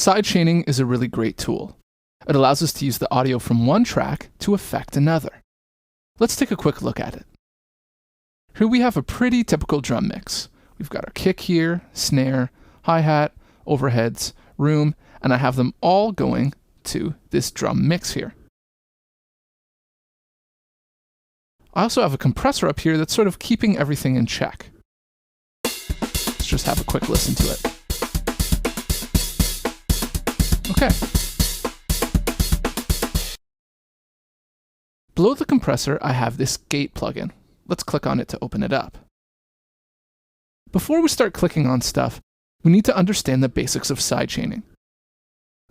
Sidechaining is a really great tool. It allows us to use the audio from one track to affect another. Let's take a quick look at it. Here we have a pretty typical drum mix. We've got our kick here, snare, hi-hat, overheads, room, and I have them all going to this drum mix here. I also have a compressor up here that's sort of keeping everything in check. Let's just have a quick listen to it. Okay. Below the compressor, I have this gate plugin. Let's click on it to open it up. Before we start clicking on stuff, we need to understand the basics of sidechaining.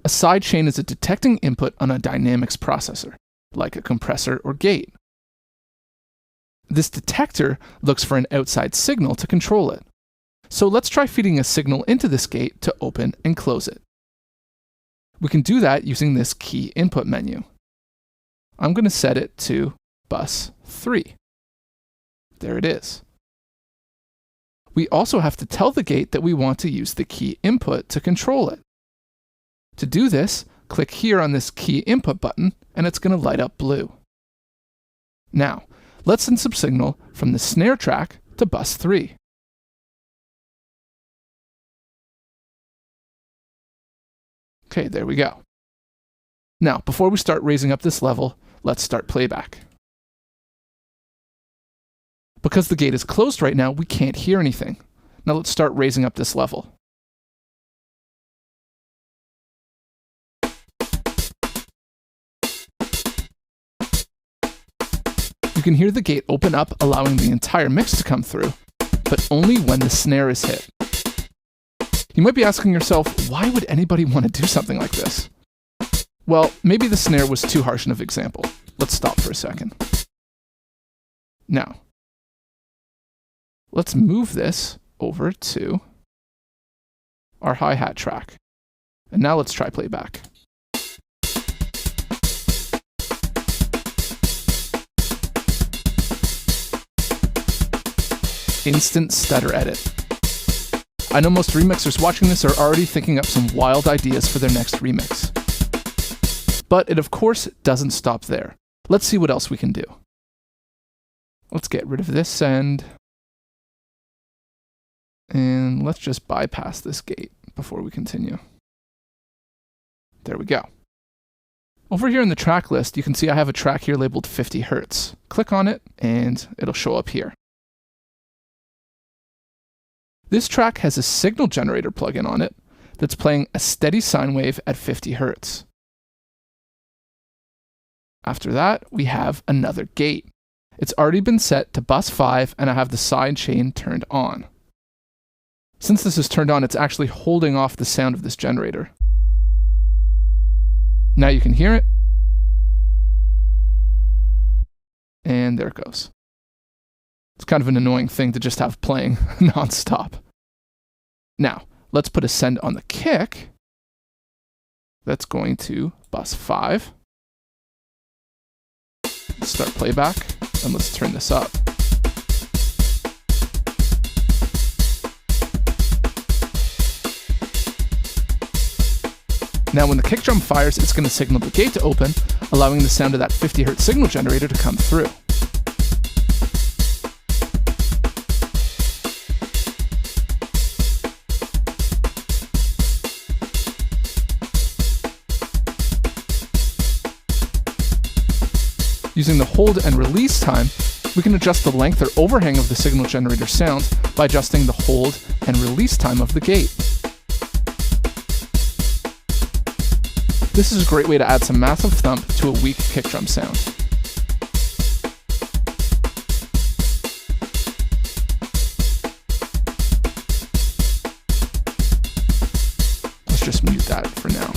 A sidechain is a detecting input on a dynamics processor, like a compressor or gate. This detector looks for an outside signal to control it. So let's try feeding a signal into this gate to open and close it. We can do that using this key input menu. I'm going to set it to bus 3. There it is. We also have to tell the gate that we want to use the key input to control it. To do this, click here on this key input button and it's going to light up blue. Now, let's send some signal from the snare track to bus 3. Okay, there we go. Now, before we start raising up this level, let's start playback. Because the gate is closed right now, we can't hear anything. Now let's start raising up this level. You can hear the gate open up, allowing the entire mix to come through, but only when the snare is hit. You might be asking yourself, why would anybody want to do something like this? Well, maybe the snare was too harsh of an example. Let's stop for a second. Now, let's move this over to our hi-hat track. And now let's try playback. Instant stutter edit. I know most remixers watching this are already thinking up some wild ideas for their next remix. But it of course doesn't stop there. Let's see what else we can do. Let's get rid of this send. And let's just bypass this gate before we continue. There we go. Over here in the track list, you can see I have a track here labeled 50 Hertz. Click on it and it'll show up here. This track has a signal generator plugin on it that's playing a steady sine wave at 50 Hertz. After that, we have another gate. It's already been set to bus 5 and I have the sidechain turned on. Since this is turned on, it's actually holding off the sound of this generator. Now you can hear it. And there it goes. It's kind of an annoying thing to just have playing non-stop. Now, let's put a send on the kick. That's going to bus 5. Let's start playback, and let's turn this up. Now when the kick drum fires, it's going to signal the gate to open, allowing the sound of that 50 Hz signal generator to come through. Using the hold and release time, we can adjust the length or overhang of the signal generator sound by adjusting the hold and release time of the gate. This is a great way to add some massive thump to a weak kick drum sound. Let's just mute that for now.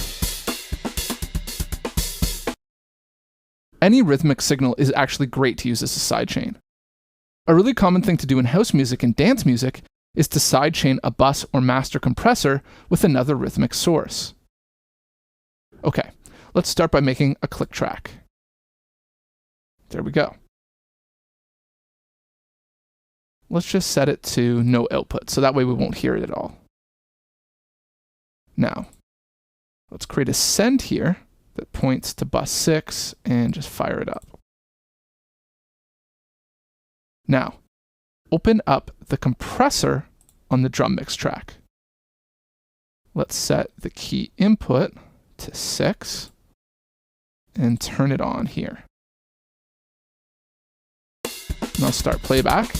Any rhythmic signal is actually great to use as a sidechain. A really common thing to do in house music and dance music is to sidechain a bus or master compressor with another rhythmic source. Okay, let's start by making a click track. There we go. Let's just set it to no output, so that way we won't hear it at all. Now, Let's create a send here that points to bus 6 and just fire it up. Now, open up the compressor on the drum mix track. Let's set the key input to 6 and turn it on here. Now start playback.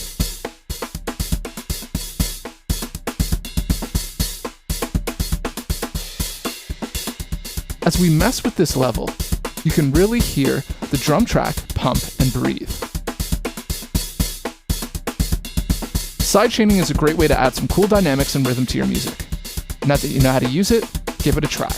As we mess with this level, you can really hear the drum track pump and breathe. Sidechaining is a great way to add some cool dynamics and rhythm to your music. Now that you know how to use it, give it a try.